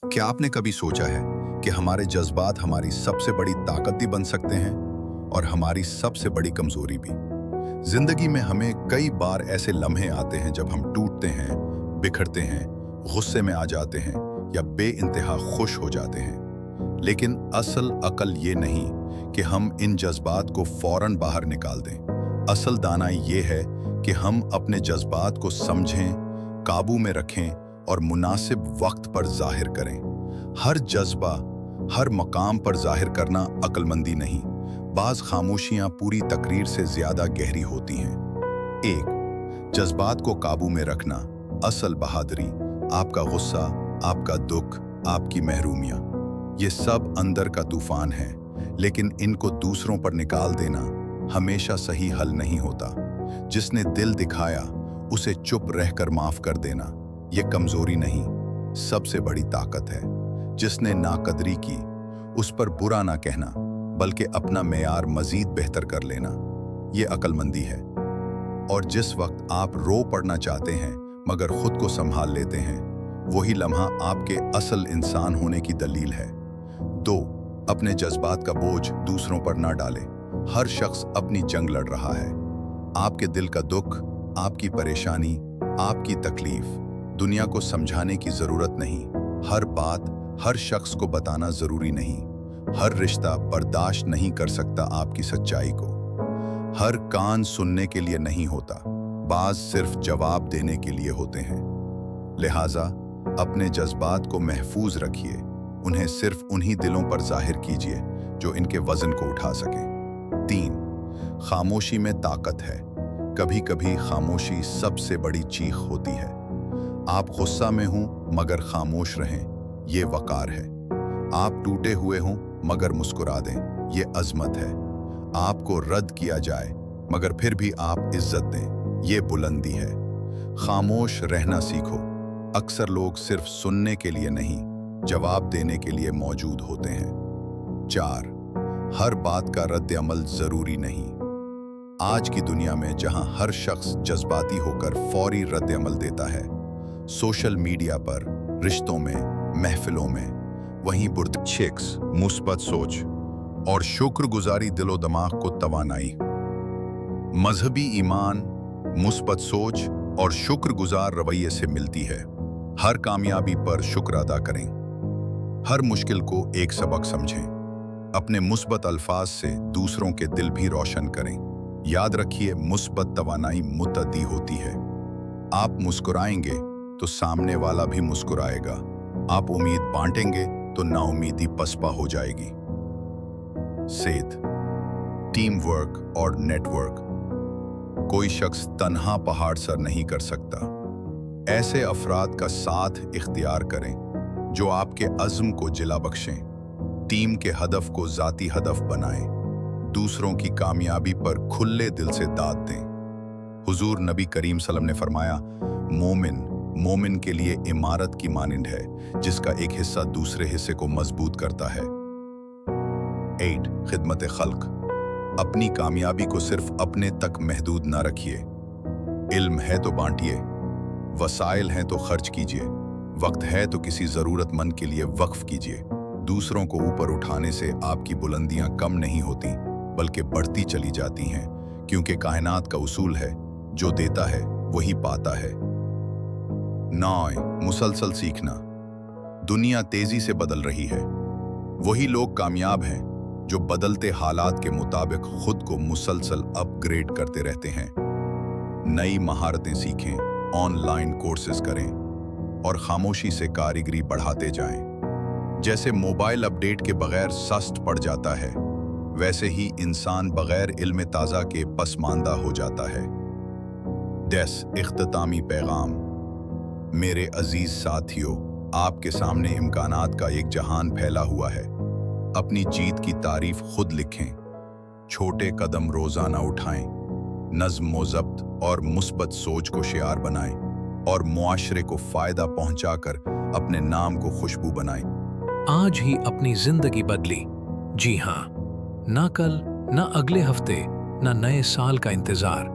क्या आपने कभी सोचा है कि हमारे जज्बात हमारी सबसे बड़ी ताकत भी बन सकते हैं और हमारी सबसे बड़ी कमजोरी भी? जिंदगी में हमें कई बार ऐसे लम्हे आते हैं जब हम टूटते हैं, बिखरते हैं, गुस्से में आ जाते हैं या बेइंतहा खुश हो जाते हैं। लेकिन असल अकल ये नहीं कि हम इन जज्बात को फौरन बाहर निकाल दें। असल दानाई ये है कि हम अपने जज्बात को समझें, काबू में रखें और मुनासिब वक्त पर जाहिर करें। हर जज्बा हर मकाम पर जाहिर करना अक्लमंदी नहीं, बाज खामोशियां पूरी तकरीर से ज्यादा गहरी होती हैं। 1. जज्बात को काबू में रखना असल बहादुरी। आपका गुस्सा, आपका दुख, आपकी महरूमियां, ये सब अंदर का तूफान है, लेकिन इनको दूसरों पर निकाल देना हमेशा सही हल नहीं होता। जिसने दिल दिखाया उसे चुप रहकर माफ कर देना ये कमजोरी नहीं, सबसे बड़ी ताकत है। जिसने नाकदरी की उस पर बुरा ना कहना, बल्कि अपना मेयार मजीद बेहतर कर लेना, ये अक्लमंदी है। और जिस वक्त आप रो पड़ना चाहते हैं मगर खुद को संभाल लेते हैं, वही लम्हा आपके असल इंसान होने की दलील है। 2. अपने जज्बात का बोझ दूसरों पर ना डालें। हर शख्स अपनी जंग लड़ रहा है। आपके दिल का दुख, आपकी परेशानी, आपकी तकलीफ दुनिया को समझाने की जरूरत नहीं। हर बात हर शख्स को बताना जरूरी नहीं। हर रिश्ता बर्दाश्त नहीं कर सकता आपकी सच्चाई को। हर कान सुनने के लिए नहीं होता, बाज सिर्फ जवाब देने के लिए होते हैं। लिहाजा अपने जज्बात को महफूज रखिए, उन्हें सिर्फ उन्हीं दिलों पर जाहिर कीजिए जो इनके वजन को उठा सके। 3. खामोशी में ताकत है। कभी कभी खामोशी सबसे बड़ी चीख होती है। आप गुस्सा में हों मगर खामोश रहें, ये वकार है। आप टूटे हुए हों मगर मुस्कुरा दें, ये अजमत है। आपको रद्द किया जाए मगर फिर भी आप इज्जत दें, ये बुलंदी है। खामोश रहना सीखो। अक्सर लोग सिर्फ सुनने के लिए नहीं, जवाब देने के लिए मौजूद होते हैं। 4. हर बात का रद्द अमल जरूरी नहीं। आज की दुनिया में जहां हर शख्स जज्बाती होकर फौरी रद्द अमल देता है, सोशल मीडिया पर, रिश्तों में, महफिलों में, वहीं बुर्दशिक्स, मुस्बत सोच और शुक्रगुजारी दिलो दिमाग को तवानाई। मजहबी ईमान, मुस्बत सोच और शुक्रगुजार रवैये से मिलती है। हर कामयाबी पर शुक्र अदा करें। हर मुश्किल को एक सबक समझें। अपने मुस्बत अल्फाज से दूसरों के दिल भी रोशन करें। याद रखिए, मुस्बत तवानाई मुतअद्दी होती है। आप मुस्कुराएंगे तो सामने वाला भी मुस्कुराएगा। आप उम्मीद बांटेंगे तो नाउमीदी पसपा हो जाएगी। सेध, टीम वर्क और नेटवर्क। कोई शख्स तन्हा पहाड़ सर नहीं कर सकता। ऐसे अफराद का साथ इख्तियार करें जो आपके अज़्म को जिला बख्शें, टीम के हदफ को ज़ाती हदफ बनाएं, दूसरों की कामयाबी पर खुले दिल से दाद दें। हुजूर नबी करीम सल्लल्लाहु अलैहि वसल्लम ने फरमाया, मोमिन के लिए इमारत की मानिंद है जिसका एक हिस्सा दूसरे हिस्से को मजबूत करता है। 8. खिदमत खल्क। अपनी कामयाबी को सिर्फ अपने तक महदूद ना रखिए। इल्म है तो बांटिए, वसाइल हैं तो खर्च कीजिए, वक्त है तो किसी जरूरतमंद के लिए वक्फ कीजिए। दूसरों को ऊपर उठाने से आपकी बुलंदियां कम नहीं होती बल्कि बढ़ती चली जाती हैं, क्योंकि कायनात का उसूल है, जो देता है वही पाता है। 9. मुसलसल सीखना। दुनिया तेजी से बदल रही है। वही लोग कामयाब हैं जो बदलते हालात के मुताबिक खुद को मुसलसल अपग्रेड करते रहते हैं। नई महारतें सीखें, ऑनलाइन कोर्सेज करें और खामोशी से कारीगरी बढ़ाते जाएं। जैसे मोबाइल अपडेट के बगैर सस्त पड़ जाता है, वैसे ही इंसान बगैर इल्म ताज़ा के पसमानदा हो जाता है। 10. इख्तितामी पैगाम। मेरे अजीज साथियों, आपके सामने इम्कानात का एक जहान फैला हुआ है। अपनी जीत की तारीफ खुद लिखें। छोटे कदम रोजाना उठाएं। नज़्म व ज़ब्त और मुस्बत सोच को शियार बनाएं और मुआशरे को फायदा पहुंचाकर अपने नाम को खुशबू बनाएं। आज ही अपनी जिंदगी बदली। जी हाँ, ना कल, ना अगले हफ्ते, ना नए साल का इंतजार,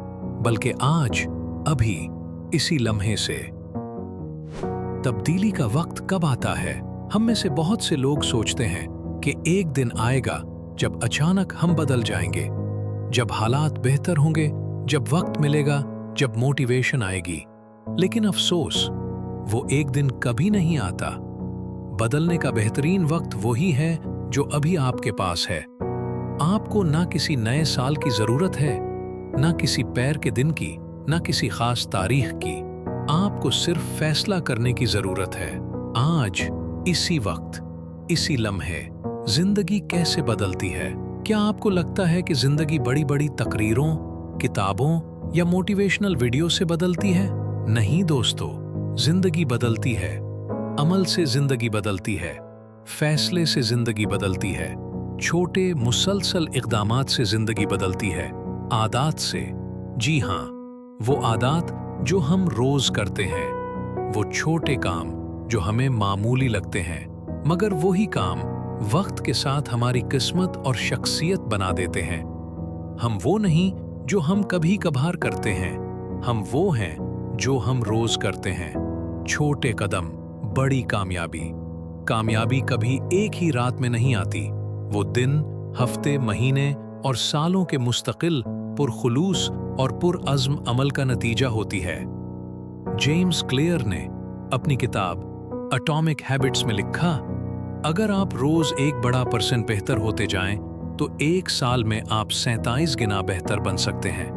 बल्कि आज, अभी, इसी लम्हे से। तब्दीली का वक्त कब आता है? हम में से बहुत से लोग सोचते हैं कि एक दिन आएगा जब अचानक हम बदल जाएंगे, जब हालात बेहतर होंगे, जब वक्त मिलेगा, जब मोटिवेशन आएगी। लेकिन अफसोस, वो एक दिन कभी नहीं आता। बदलने का बेहतरीन वक्त वही है जो अभी आपके पास है। आपको ना किसी नए साल की जरूरत है, ना किसी पैर के दिन की, ना किसी खास तारीख की। आपको सिर्फ फैसला करने की जरूरत है। आज, इसी वक्त, इसी लम्हे जिंदगी कैसे बदलती है? क्या आपको लगता है कि जिंदगी बड़ी बड़ी तकरीरों, किताबों या मोटिवेशनल वीडियो से बदलती है? नहीं दोस्तों, जिंदगी बदलती है। अमल से जिंदगी बदलती है, फैसले से जिंदगी बदलती है, छोटे मुसलसल इक़दामात से जिंदगी बदलती है, आदात से। जी हाँ, वो आदात जो हम रोज करते हैं, वो छोटे काम जो हमें मामूली लगते हैं, मगर वही काम वक्त के साथ हमारी किस्मत और शख्सियत बना देते हैं। हम वो नहीं जो हम कभी कभार करते हैं, हम वो हैं जो हम रोज करते हैं। छोटे कदम, बड़ी कामयाबी। कामयाबी कभी एक ही रात में नहीं आती। वो दिन, हफ्ते, महीने और सालों के मुस्तकिल पुरखुलूस और पुरअज़्म अमल का नतीजा होती है। जेम्स क्लियर ने अपनी किताब एटॉमिक हैबिट्स में लिखा, अगर आप रोज 1% बेहतर होते जाएं, तो एक साल में आप 37 गुना बेहतर बन सकते हैं।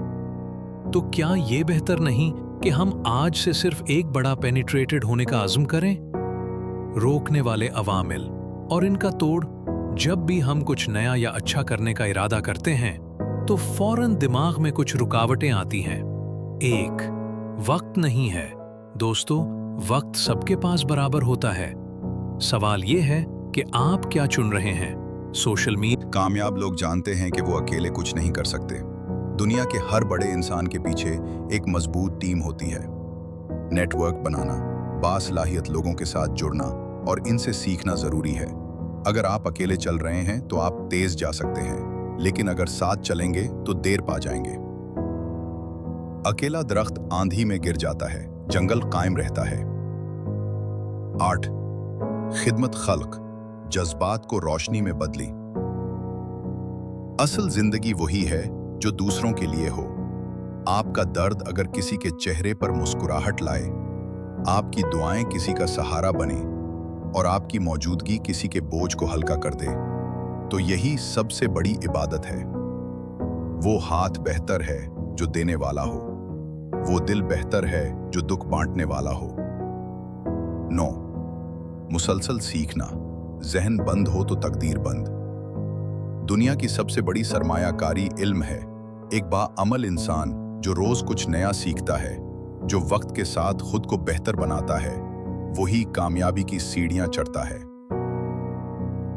तो क्या ये बेहतर नहीं कि हम आज से सिर्फ एक बड़ा पेनिट्रेटेड होने का आज़म करें? रोकने वाले अवामिल और इनका तोड़। जब भी हम कुछ नया या अच्छा करने का इरादा करते हैं, तो फौरन दिमाग में कुछ रुकावटें आती हैं। एक, वक्त नहीं है। दोस्तों, वक्त सबके पास बराबर होता है। सवाल ये है कि आप क्या चुन रहे हैं? Social media. कामयाब लोग जानते हैं कि वो अकेले कुछ नहीं कर सकते। दुनिया के हर बड़े इंसान के पीछे एक मजबूत टीम होती है। नेटवर्क बनाना, बासलाहियत लोगों के साथ जुड़ना और इनसे सीखना जरूरी है। अगर आप अकेले चल रहे हैं तो आप तेज जा सकते हैं, लेकिन अगर साथ चलेंगे तो देर पा जाएंगे। अकेला दरख्त आंधी में गिर जाता है, जंगल कायम रहता है। 8, खिदमत खल्क, जज्बात को रोशनी में बदली। असल जिंदगी वही है जो दूसरों के लिए हो। आपका दर्द अगर किसी के चेहरे पर मुस्कुराहट लाए, आपकी दुआएं किसी का सहारा बने और आपकी मौजूदगी किसी के बोझ को हल्का कर दे, तो यही सबसे बड़ी इबादत है। वो हाथ बेहतर है जो देने वाला हो, वो दिल बेहतर है जो दुख बांटने वाला हो। 9, मुसलसल सीखना। जहन बंद हो तो तकदीर बंद। दुनिया की सबसे बड़ी सरमायाकारी इल्म है। एक बाअमल इंसान जो रोज कुछ नया सीखता है, जो वक्त के साथ खुद को बेहतर बनाता है, वही कामयाबी की सीढ़ियां चढ़ता है।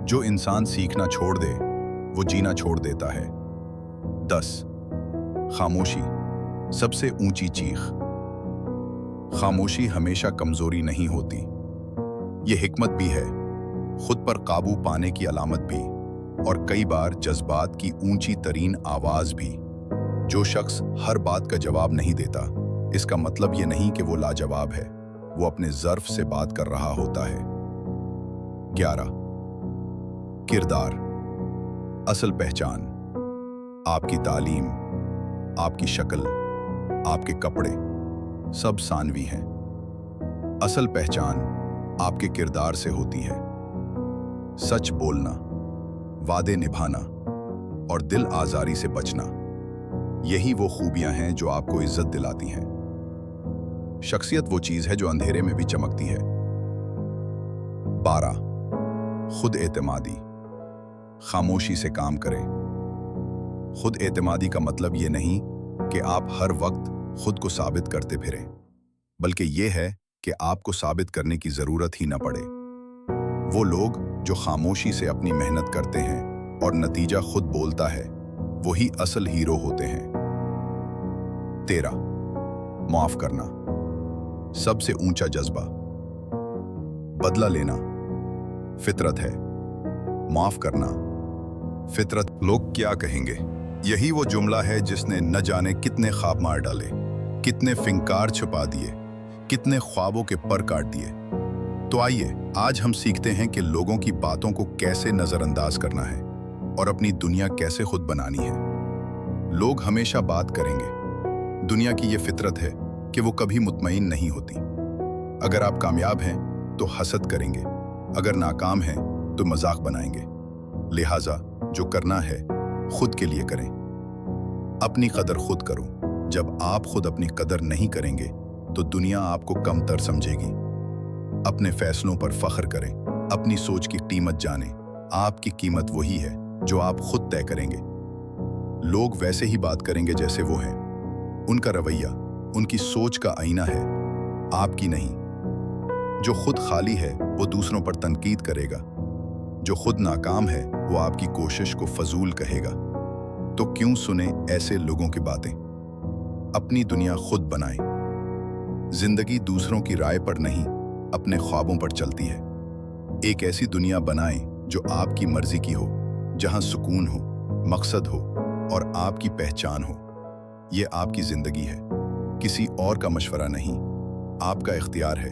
जो इंसान सीखना छोड़ दे, वो जीना छोड़ देता है। 10, खामोशी, सबसे ऊंची चीख। खामोशी हमेशा कमजोरी नहीं होती, ये हिकमत भी है, खुद पर काबू पाने की अलामत भी, और कई बार जज्बात की ऊंची तरीन आवाज भी। जो शख्स हर बात का जवाब नहीं देता, इसका मतलब ये नहीं कि वो लाजवाब है, वो अपने ज़र्फ से बात कर रहा होता है। 11, किरदार, असल पहचान। आपकी तालीम, आपकी शक्ल, आपके कपड़े, सब सानवी हैं। असल पहचान आपके किरदार से होती है। सच बोलना, वादे निभाना और दिल आजारी से बचना, यही वो खूबियां हैं जो आपको इज्जत दिलाती हैं। शख्सियत वो चीज है जो अंधेरे में भी चमकती है। 12, खुद एतमादी, खामोशी से काम करें। खुद एतमादी का मतलब ये नहीं कि आप हर वक्त खुद को साबित करते फिरें, बल्कि ये है कि आपको साबित करने की जरूरत ही न पड़े। वो लोग जो खामोशी से अपनी मेहनत करते हैं और नतीजा खुद बोलता है, वही असल हीरो होते हैं। 13, माफ करना, सबसे ऊंचा जज्बा। बदला लेना फितरत है, माफ करना फितरत। लोग क्या कहेंगे, यही वो जुमला है जिसने न जाने कितने ख्वाब मार डाले, कितने फिंकार छुपा दिए, कितने ख्वाबों के पर काट दिए। तो आइए आज हम सीखते हैं कि लोगों की बातों को कैसे नजरअंदाज करना है और अपनी दुनिया कैसे खुद बनानी है। लोग हमेशा बात करेंगे। दुनिया की ये फितरत है कि वो कभी मुतमईन नहीं होती। अगर आप कामयाब हैं तो हसद करेंगे, अगर नाकाम हैं तो मजाक बनाएंगे। लिहाजा जो करना है खुद के लिए करें। अपनी कदर खुद करो। जब आप खुद अपनी कदर नहीं करेंगे तो दुनिया आपको कमतर समझेगी। अपने फैसलों पर फख्र करें। अपनी सोच की कीमत जानें। आपकी कीमत वही है जो आप खुद तय करेंगे। लोग वैसे ही बात करेंगे जैसे वो हैं। उनका रवैया उनकी सोच का आईना है, आपकी नहीं। जो खुद खाली है वो दूसरों पर तनकीद करेगा। जो खुद नाकाम है वो आपकी कोशिश को फजूल कहेगा। तो क्यों सुने ऐसे लोगों की बातें। अपनी दुनिया खुद बनाएं। जिंदगी दूसरों की राय पर नहीं, अपने ख्वाबों पर चलती है। एक ऐसी दुनिया बनाएं जो आपकी मर्जी की हो, जहां सुकून हो, मकसद हो और आपकी पहचान हो। ये आपकी जिंदगी है, किसी और का मशवरा नहीं, आपका इख्तियार है।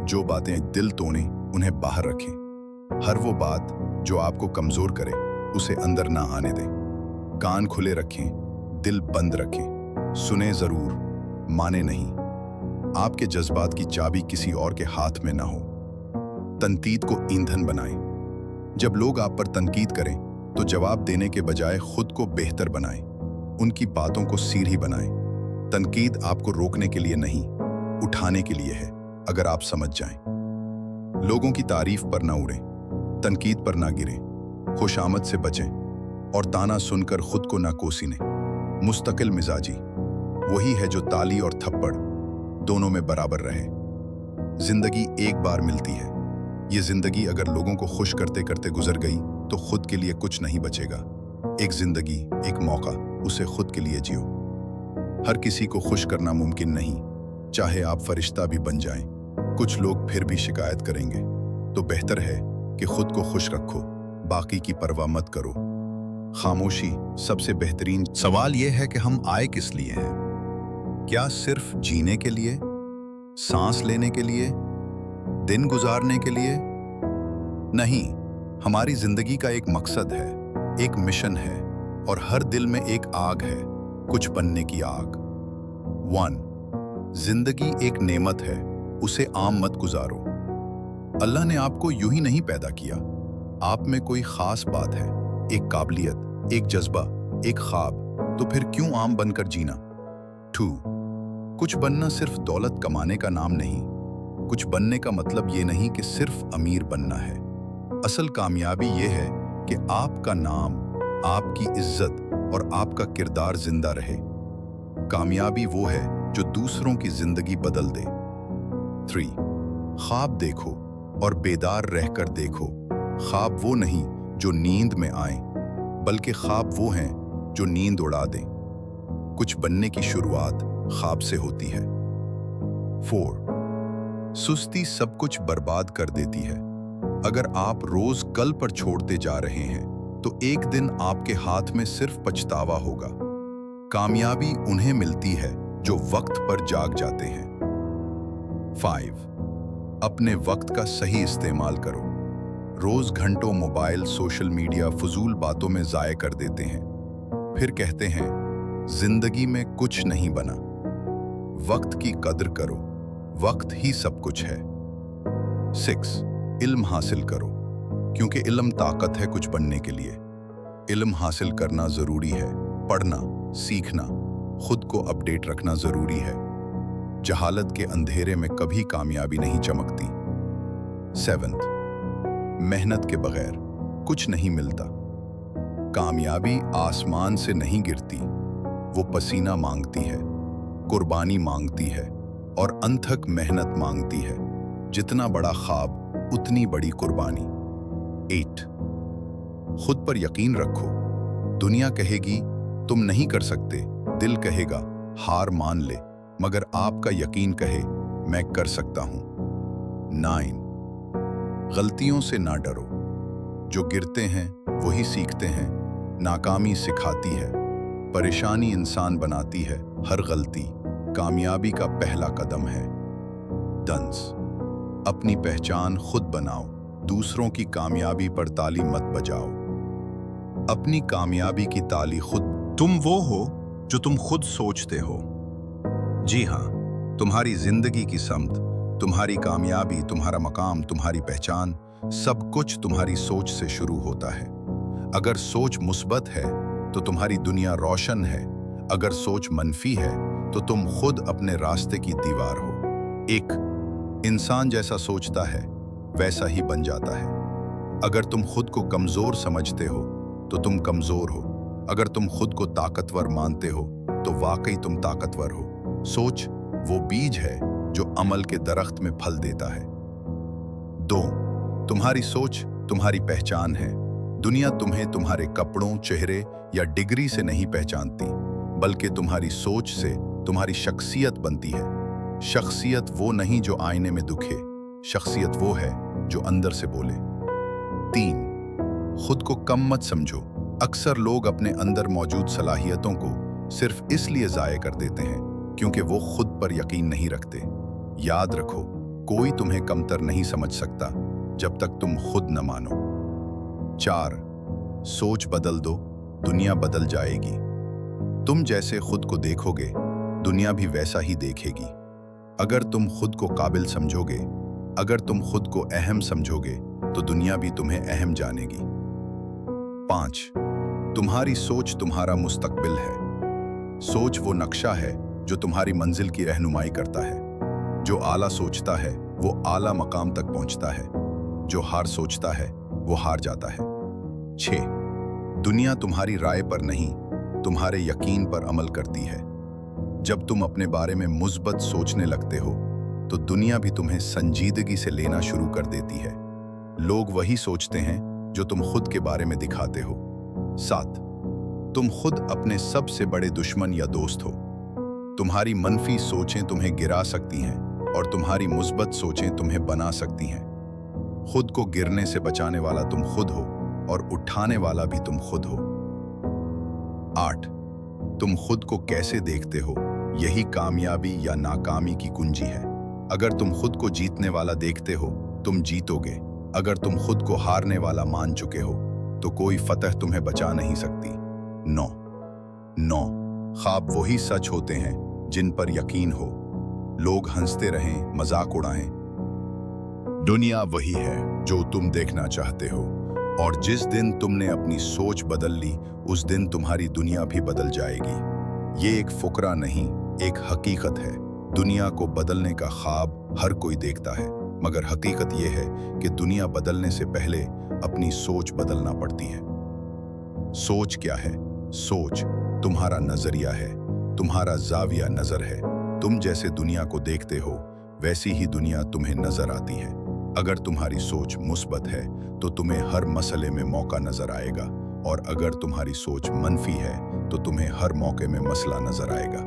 जो बातें दिल तोड़ें उन्हें बाहर रखें। हर वो बात जो आपको कमजोर करे उसे अंदर ना आने दें। कान खुले रखें, दिल बंद रखें। सुने जरूर, माने नहीं। आपके जज्बात की चाबी किसी और के हाथ में ना हो। तनकीद को ईंधन बनाएं। जब लोग आप पर तनकीद करें तो जवाब देने के बजाय खुद को बेहतर बनाएं। उनकी बातों को सीधी बनाएं। तनकीद आपको रोकने के लिए नहीं, उठाने के लिए है, अगर आप समझ जाएं। लोगों की तारीफ पर ना उड़ें, तनकीद पर ना गिरें। खुशामद से बचें और ताना सुनकर खुद को ना कोसीने। मुस्तकिल मिजाजी वही है जो ताली और थप्पड़ दोनों में बराबर रहे। जिंदगी एक बार मिलती है। ये जिंदगी अगर लोगों को खुश करते करते गुजर गई तो खुद के लिए कुछ नहीं बचेगा। एक जिंदगी, एक मौका, उसे खुद के लिए जियो। हर किसी को खुश करना मुमकिन नहीं, चाहे आप फरिश्ता भी बन जाएं। कुछ लोग फिर भी शिकायत करेंगे, तो बेहतर है कि खुद को खुश रखो, बाकी की परवाह मत करो। खामोशी सबसे बेहतरीन। सवाल यह है कि हम आए किस लिए हैं? क्या सिर्फ जीने के लिए, सांस लेने के लिए, दिन गुजारने के लिए? नहीं, हमारी जिंदगी का एक मकसद है, एक मिशन है और हर दिल में एक आग है, कुछ बनने की आग। 1. जिंदगी एक नेमत है, उसे आम मत गुजारो। अल्लाह ने आपको यूं ही नहीं पैदा किया। आप में कोई खास बात है, एक काबिलियत, एक जज्बा, एक ख्वाब। तो फिर क्यों आम बनकर जीना? 2. कुछ बनना सिर्फ दौलत कमाने का नाम नहीं। कुछ बनने का मतलब ये नहीं कि सिर्फ अमीर बनना है। असल कामयाबी ये है कि आपका नाम, आपकी इज्जत और आपका किरदार जिंदा रहे। कामयाबी वो है जो दूसरों की जिंदगी बदल दे। 3. ख्वाब देखो और बेदार रहकर देखो। ख्वाब वो नहीं जो नींद में आए, बल्कि ख्वाब वो हैं जो नींद उड़ा दें। कुछ बनने की शुरुआत ख्वाब से होती है। 4. सुस्ती सब कुछ बर्बाद कर देती है। अगर आप रोज कल पर छोड़ते जा रहे हैं तो एक दिन आपके हाथ में सिर्फ पछतावा होगा। कामयाबी उन्हें मिलती है जो वक्त पर जाग जाते हैं। 5. अपने वक्त का सही इस्तेमाल करो। रोज घंटों मोबाइल, सोशल मीडिया, फजूल बातों में जाया कर देते हैं। फिर कहते हैं जिंदगी में कुछ नहीं बना। वक्त की कदर करो, वक्त ही सब कुछ है। 6. इल्म हासिल करो, क्योंकि इल्म ताकत है कुछ बनने के लिए। इल्म हासिल करना जरूरी है। पढ़ना, सीखना, खुद को अपडेट रखना जरूरी है। जहालत के अंधेरे में कभी कामयाबी नहीं चमकती। 7. मेहनत के बगैर कुछ नहीं मिलता। कामयाबी आसमान से नहीं गिरती, वो पसीना मांगती है, कुर्बानी मांगती है और अनथक मेहनत मांगती है। जितना बड़ा ख्वाब उतनी बड़ी कुर्बानी। 8. खुद पर यकीन रखो। दुनिया कहेगी तुम नहीं कर सकते, दिल कहेगा हार मान ले, मगर आपका यकीन कहे मैं कर सकता हूं। 9. गलतियों से ना डरो। जो गिरते हैं वही सीखते हैं। नाकामी सिखाती है, परेशानी इंसान बनाती है। हर गलती कामयाबी का पहला कदम है। 10. अपनी पहचान खुद बनाओ, दूसरों की कामयाबी पर ताली मत बजाओ। अपनी कामयाबी की ताली खुद। तुम वो हो जो तुम खुद सोचते हो। जी हाँ, तुम्हारी जिंदगी की समत, तुम्हारी कामयाबी, तुम्हारा मकाम, तुम्हारी पहचान, सब कुछ तुम्हारी सोच से शुरू होता है। अगर सोच मुस्बत है तो तुम्हारी दुनिया रोशन है, अगर सोच मनफी है तो तुम खुद अपने रास्ते की दीवार हो। एक इंसान जैसा सोचता है वैसा ही बन जाता है। अगर तुम खुद को कमजोर समझते हो तो तुम कमजोर हो, अगर तुम खुद को ताकतवर मानते हो तो वाकई तुम ताकतवर हो। सोच वो बीज है जो अमल के दरख्त में फल देता है। 2, तुम्हारी सोच तुम्हारी पहचान है। दुनिया तुम्हें तुम्हारे कपड़ों, चेहरे या डिग्री से नहीं पहचानती, बल्कि तुम्हारी सोच से तुम्हारी शख्सियत बनती है। शख्सियत वो नहीं जो आईने में दिखे, शख्सियत वो है जो अंदर से बोले। 3, खुद को कम मत समझो। अक्सर लोग अपने अंदर मौजूद सलाहियतों को सिर्फ इसलिए ज़ाये कर देते हैं क्योंकि वो खुद पर यकीन नहीं रखते। याद रखो, कोई तुम्हें कमतर नहीं समझ सकता जब तक तुम खुद न मानो। 4, सोच बदल दो, दुनिया बदल जाएगी। तुम जैसे खुद को देखोगे, दुनिया भी वैसा ही देखेगी। अगर तुम खुद को काबिल समझोगे, अगर तुम खुद को अहम समझोगे, तो दुनिया भी तुम्हें अहम जानेगी। 5, तुम्हारी सोच तुम्हारा मुस्तकबिल है। सोच वो नक्शा है जो तुम्हारी मंजिल की रहनुमाई करता है। जो आला सोचता है वो आला मकाम तक पहुंचता है, जो हार सोचता है वो हार जाता है। 6, दुनिया तुम्हारी राय पर नहीं, तुम्हारे यकीन पर अमल करती है। जब तुम अपने बारे में मुस्बत सोचने लगते हो तो दुनिया भी तुम्हें संजीदगी से लेना शुरू कर देती है। लोग वही सोचते हैं जो तुम खुद के बारे में दिखाते हो। 7, तुम खुद अपने सबसे बड़े दुश्मन या दोस्त हो। तुम्हारी मनफी सोचें तुम्हें गिरा सकती हैं और तुम्हारी मुस्बत सोचें तुम्हें बना सकती हैं। खुद को गिरने से बचाने वाला तुम खुद हो और उठाने वाला भी तुम खुद हो। 8, तुम खुद को कैसे देखते हो, यही कामयाबी या नाकामी की कुंजी है। अगर तुम खुद को जीतने वाला देखते हो, तुम जीतोगे। अगर तुम खुद को हारने वाला मान चुके हो, तो कोई फतह तुम्हें बचा नहीं सकती। 9, ख्वाब वही सच होते हैं जिन पर यकीन हो। लोग हंसते रहें, मजाक उड़ाएं, दुनिया वही है जो तुम देखना चाहते हो। और जिस दिन तुमने अपनी सोच बदल ली, उस दिन तुम्हारी दुनिया भी बदल जाएगी। ये एक फुकरा नहीं, एक हकीकत है। दुनिया को बदलने का ख्वाब हर कोई देखता है, मगर हकीकत ये है कि दुनिया बदलने से पहले अपनी सोच बदलना पड़ती है। सोच क्या है? सोच तुम्हारा नजरिया है, तुम्हारा जाविया नजर है। तुम जैसे दुनिया को देखते हो, वैसी ही दुनिया तुम्हें नजर आती है। अगर तुम्हारी सोच मुस्बत है तो तुम्हें हर मसले में मौका नजर आएगा, और अगर तुम्हारी सोच मनफी है तो तुम्हें हर मौके में मसला नजर आएगा।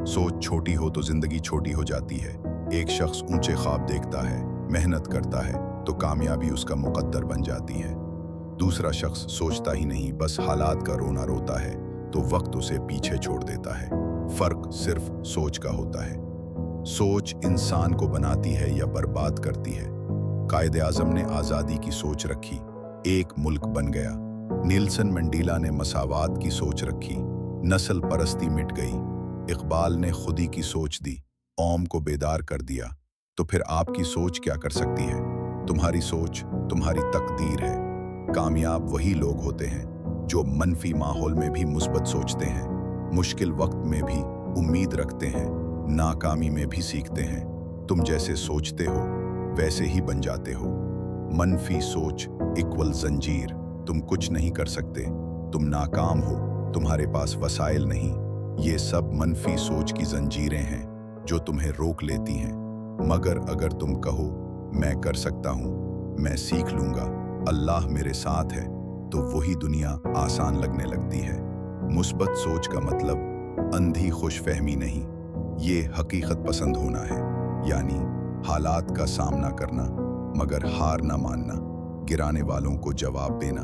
सोच छोटी हो तो जिंदगी छोटी हो जाती है। एक शख्स ऊंचे ख्वाब देखता है, मेहनत करता है, तो कामयाबी उसका मुकद्दर बन जाती है। दूसरा शख्स सोचता ही नहीं, बस हालात का रोना रोता है, तो वक्त उसे पीछे छोड़ देता है। फर्क सिर्फ सोच का होता है। सोच इंसान को बनाती है या बर्बाद करती है। कायदे आजम ने आज़ादी की सोच रखी, एक मुल्क बन गया। नेल्सन मंडेला ने मसावात की सोच रखी, नस्ल परस्ती मिट गई। इकबाल ने खुदी की सोच दी, कौम को बेदार कर दिया। तो फिर आपकी सोच क्या कर सकती है? तुम्हारी सोच तुम्हारी तकदीर है। कामयाब वही लोग होते हैं जो मनफी माहौल में भी मुस्बत सोचते हैं, मुश्किल वक्त में भी उम्मीद रखते हैं, नाकामी में भी सीखते हैं। तुम जैसे सोचते हो वैसे ही बन जाते हो। मनफी सोच इक्वल जंजीर, तुम कुछ नहीं कर सकते, तुम नाकाम हो, तुम्हारे पास वसाइल नहीं। ये सब मनफी सोच की जंजीरें हैं जो तुम्हें रोक लेती हैं। मगर अगर तुम कहो मैं कर सकता हूँ, मैं सीख लूंगा, अल्लाह मेरे साथ है, तो वही दुनिया आसान लगने लगती है। मुस्बत सोच का मतलब अंधी खुशफहमी नहीं, ये हकीकत पसंद होना है। यानी हालात का सामना करना मगर हार ना मानना, गिराने वालों को जवाब देना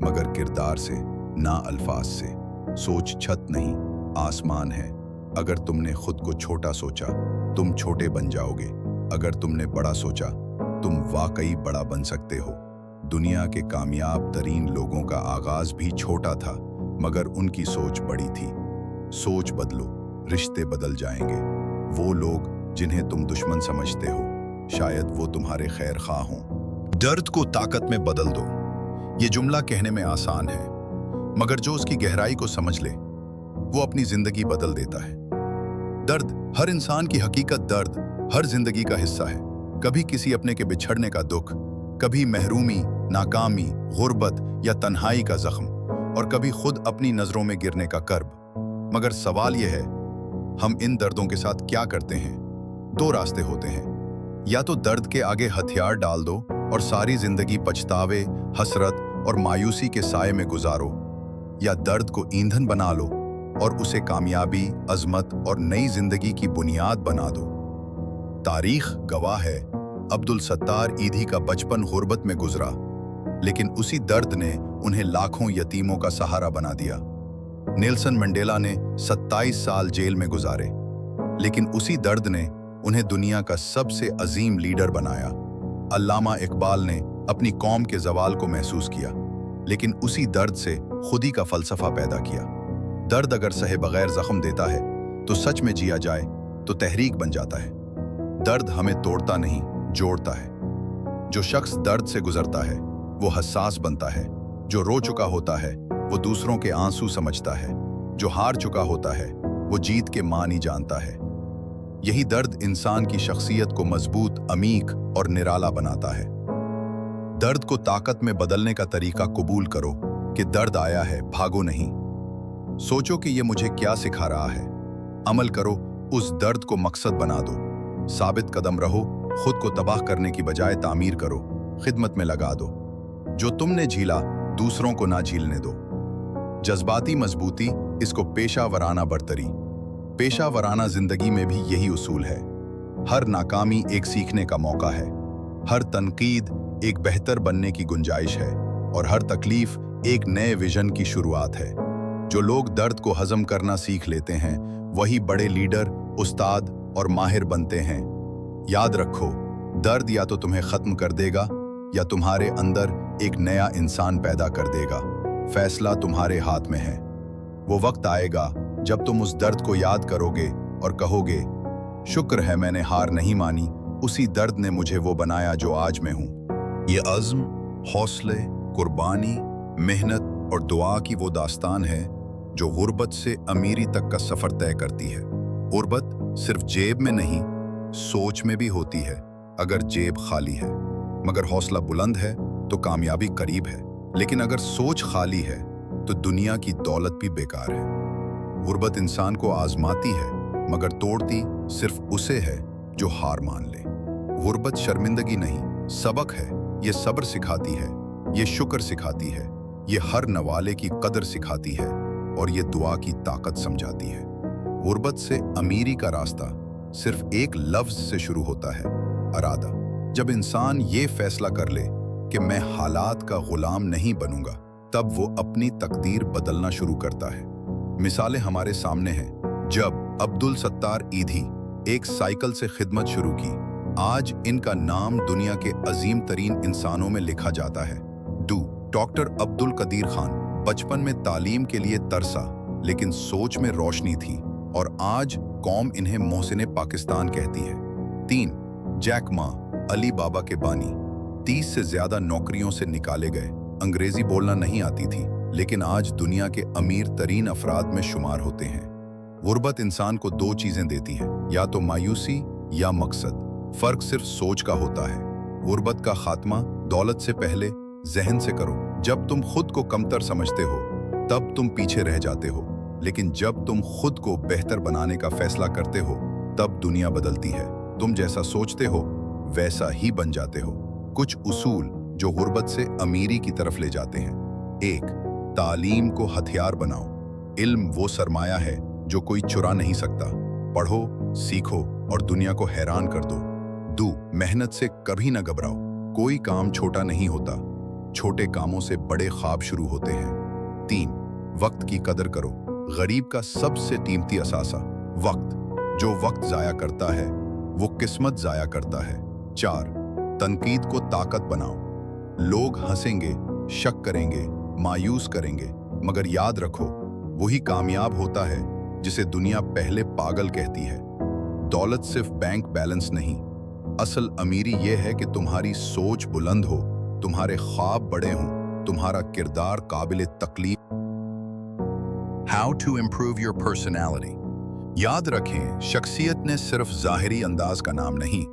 मगर किरदार से ना अल्फाज से। सोच छत नहीं आसमान है। अगर तुमने खुद को छोटा सोचा, तुम छोटे बन जाओगे। अगर तुमने बड़ा सोचा, तुम वाकई बड़ा बन सकते हो। दुनिया के कामयाब तरीन लोगों का आगाज भी छोटा था, मगर उनकी सोच बड़ी थी। सोच बदलो, रिश्ते बदल जाएंगे। वो लोग जिन्हें तुम दुश्मन समझते हो, शायद वो तुम्हारे खैर खा हों। दर्द को ताकत में बदल दो। ये जुमला कहने में आसान है, मगर जो उसकी गहराई को समझ ले, वो अपनी जिंदगी बदल देता है। दर्द, हर इंसान की हकीकत दर्द हर जिंदगी का हिस्सा है। कभी किसी अपने के बिछड़ने का दुख, कभी महरूमी, नाकामी, गुर्बत या तन्हाई का जख्म, और कभी खुद अपनी नजरों में गिरने का कर्ब। मगर सवाल यह है, हम इन दर्दों के साथ क्या करते हैं? दो रास्ते होते हैं। या तो दर्द के आगे हथियार डाल दो और सारी जिंदगी पछतावे, हसरत और मायूसी के साए में गुजारो, या दर्द को ईंधन बना लो और उसे कामयाबी, अजमत और नई जिंदगी की बुनियाद बना दो। तारीख गवाह है, अब्दुल सत्तार ईधी का बचपन गुर्बत में गुजरा, लेकिन उसी दर्द ने उन्हें लाखों यतीमों का सहारा बना दिया। नेल्सन मंडेला ने 27 साल जेल में गुजारे, लेकिन उसी दर्द ने उन्हें दुनिया का सबसे अजीम लीडर बनाया। अल्लामा इकबाल ने अपनी कौम के जवाल को महसूस किया, लेकिन उसी दर्द से खुदी का फलसफा पैदा किया। दर्द अगर सहे बगैर जख्म देता है तो सच में जिया जाए तो तहरीक बन जाता है। दर्द हमें तोड़ता नहीं, जोड़ता है। जो शख्स दर्द से गुजरता है वो हसास बनता है। जो रो चुका होता है वो दूसरों के आंसू समझता है। जो हार चुका होता है वो जीत के मानी जानता है। यही दर्द इंसान की शख्सियत को मजबूत, अमीक और निराला बनाता है। दर्द को ताकत में बदलने का तरीका कबूल करो कि दर्द आया है, भागो नहीं। सोचो कि ये मुझे क्या सिखा रहा है। अमल करो, उस दर्द को मकसद बना दो। साबित कदम रहो, खुद को तबाह करने की बजाय तामीर करो, खिदमत में लगा दो। जो तुमने झीला, दूसरों को ना झीलने दो। जज्बाती मजबूती, इसको पेशा वराना बरतरी। पेशा वराना जिंदगी में भी यही उसूल है। हर नाकामी एक सीखने का मौका है, हर तनकीद एक बेहतर बनने की गुंजाइश है, और हर तकलीफ एक नए विजन की शुरुआत है। जो लोग दर्द को हजम करना सीख लेते हैं, वही बड़े लीडर, उस्ताद और माहिर बनते हैं। याद रखो, दर्द या तो तुम्हें खत्म कर देगा या तुम्हारे अंदर एक नया इंसान पैदा कर देगा। फैसला तुम्हारे हाथ में है। वो वक्त आएगा जब तुम उस दर्द को याद करोगे और कहोगे, शुक्र है मैंने हार नहीं मानी, उसी दर्द ने मुझे वो बनाया जो आज मैं हूं। ये अज़्म, हौसले, कुर्बानी, मेहनत और दुआ की वो दास्तान है जो गुर्बत से अमीरी तक का सफर तय करती है। गुर्बत सिर्फ जेब में नहीं, सोच में भी होती है अगर जेब खाली है। मगर हौसला बुलंद है तो कामयाबी करीब है, लेकिन अगर सोच खाली है तो दुनिया की दौलत भी बेकार है। गुर्बत इंसान को आजमाती है, मगर तोड़ती सिर्फ उसे है जो हार मान ले। गुर्बत शर्मिंदगी नहीं, सबक है। ये सब्र सिखाती है, ये शुक्र सिखाती है, ये हर नवाले की कदर सिखाती है, और ये दुआ की ताकत समझाती है। गुर्बत से अमीरी का रास्ता सिर्फ एक लफ्ज से शुरू होता है, अरादा। जब इंसान ये फैसला कर ले कि मैं हालात का गुलाम नहीं बनूंगा, तब वो अपनी तकदीर बदलना शुरू करता है। मिसालें हमारे सामने हैं। जब अब्दुल सत्तार ईधी एक साइकिल से खिदमत शुरू की, आज इनका नाम दुनिया के अजीम तरीन इंसानों में लिखा जाता है। डॉक्टर अब्दुल कदीर खान बचपन में तालीम के लिए तरसा, लेकिन सोच में रोशनी थी, और आज कौम इन्हें मोहसिने पाकिस्तान कहती है। 3 जैक मा, अली बाबा के बानी। 30 से ज्यादा नौकरियों से निकाले गए, अंग्रेजी बोलना नहीं आती थी, लेकिन आज दुनिया के अमीर तरीन अफराद में शुमार होते हैं। गुर्बत इंसान को 2 चीजें देती है, या तो मायूसी या मकसद। फर्क सिर्फ सोच का होता है। गुर्बत का खात्मा दौलत से पहले जहन से करो। जब तुम खुद को कमतर समझते हो, तब तुम पीछे रह जाते हो, लेकिन जब तुम खुद को बेहतर बनाने का फैसला करते हो, तब दुनिया बदलती है। तुम जैसा सोचते हो वैसा ही बन जाते हो। कुछ उसूल जो गुर्बत से अमीरी की तरफ ले जाते हैं। 1 तालीम को हथियार बनाओ। इल्म वो सरमाया है जो कोई चुरा नहीं सकता। पढ़ो, सीखो और दुनिया को हैरान कर दो। 2 मेहनत से कभी न घबराओ। कोई काम छोटा नहीं होता, छोटे कामों से बड़े ख्वाब शुरू होते हैं। 3 वक्त की कदर करो। गरीब का सबसे कीमती असासा वक्त। जो वक्त जाया करता है वो किस्मत जाया करता है। 4 तनकीद को ताकत बनाओ। लोग हंसेंगे, शक करेंगे, मायूस करेंगे, मगर याद रखो, वही कामयाब होता है जिसे दुनिया पहले पागल कहती है। दौलत सिर्फ बैंक बैलेंस नहीं, असल अमीरी यह है कि तुम्हारी सोच बुलंद हो, तुम्हारे ख्वाब बड़े हों, तुम्हारा किरदार काबिल तकलीफ। How to improve your personality. याद रखें, शख्सियत ने सिर्फ ज़ाहिरी अंदाज का नाम नहीं,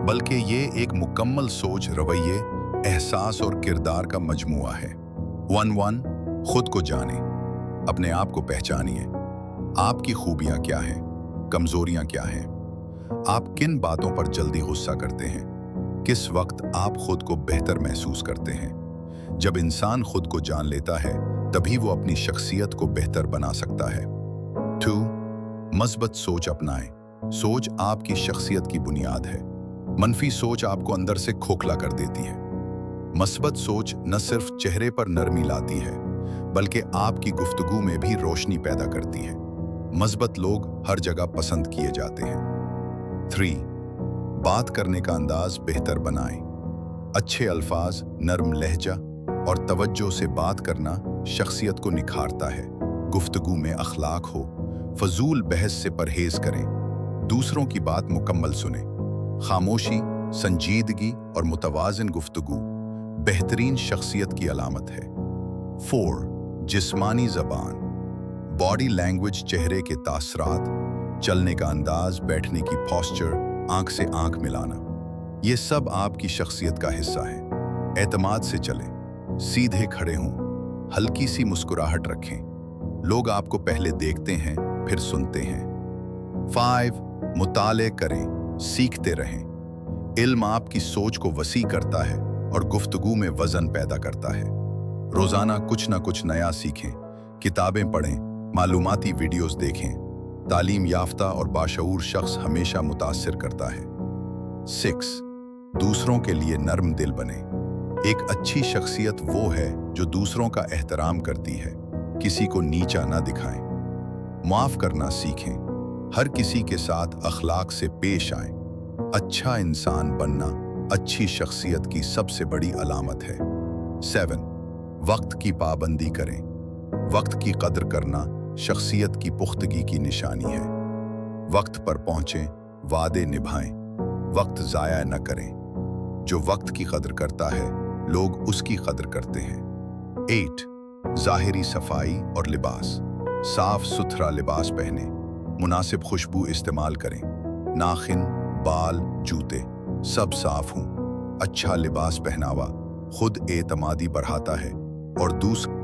बल्कि ये एक मुकम्मल सोच, रवैये, एहसास और किरदार का मजमुआ है। 1 खुद को जाने, अपने आप को पहचानिए। आपकी खूबियां क्या हैं, कमजोरियां क्या हैं, आप किन बातों पर जल्दी गुस्सा करते हैं, किस वक्त आप खुद को बेहतर महसूस करते हैं। जब इंसान खुद को जान लेता है, तभी वो अपनी शख्सियत को बेहतर बना सकता है। 2 मस्बत सोच अपनाएं। सोच आपकी शख्सियत की बुनियाद है। मनफी सोच आपको अंदर से खोखला कर देती है। मस्बत सोच न सिर्फ चेहरे पर नरमी लाती है, बल्कि आपकी गुफ्तगू में भी रोशनी पैदा करती है। मस्बत लोग हर जगह पसंद किए जाते हैं। 3 बात करने का अंदाज बेहतर बनाएं। अच्छे अल्फाज, नर्म लहजा और तवज्जो से बात करना शख्सियत को निखारता है। गुफ्तगू में अखलाक हो, फजूल बहस से परहेज करें, दूसरों की बात मुकम्मल सुने। खामोशी, संजीदगी और मुतवाज़िन गुफ्तगू बेहतरीन शख्सियत की अलामत है। 4 जिस्मानी ज़बान। बॉडी लैंग्वेज, चेहरे के तासरात, चलने का अंदाज, बैठने की पोस्चर, आंख से आंख मिलाना, ये सब आपकी शख्सियत का हिस्सा है। एतमाद से चलें, सीधे खड़े हों, हल्की सी मुस्कुराहट रखें। लोग आपको पहले देखते हैं, फिर सुनते हैं। 5 मुताले करें, सीखते रहें। इल्म आपकी सोच को वसी करता है और गुफ्तगू में वजन पैदा करता है। रोजाना कुछ ना कुछ नया सीखें, किताबें पढ़ें, मालूमाती वीडियोस देखें। तालीम याफ्ता और बाशऊर शख्स हमेशा मुतासिर करता है। 6 दूसरों के लिए नर्म दिल बने। एक अच्छी शख्सियत वो है जो दूसरों का एहतराम करती है, किसी को नीचा ना दिखाएं। माफ करना सीखें, हर किसी के साथ अखलाक से पेश आएं। अच्छा इंसान बनना अच्छी शख्सियत की सबसे बड़ी अलामत है। 7 वक्त की पाबंदी करें। वक्त की कदर करना शख्सियत की पुख्तगी की निशानी है। वक्त पर पहुंचें, वादे निभाएं, वक्त ज़ाया न करें। जो वक्त की कदर करता है, लोग उसकी कदर करते हैं। 8 ज़ाहिरी सफाई और लिबास। साफ सुथरा लिबास पहने, मुनासिब खुशबू इस्तेमाल करें। नाखिन, बाल, जूते सब साफ हों। अच्छा लिबास पहनावा खुद एतमादी बढ़ाता है और दूसरे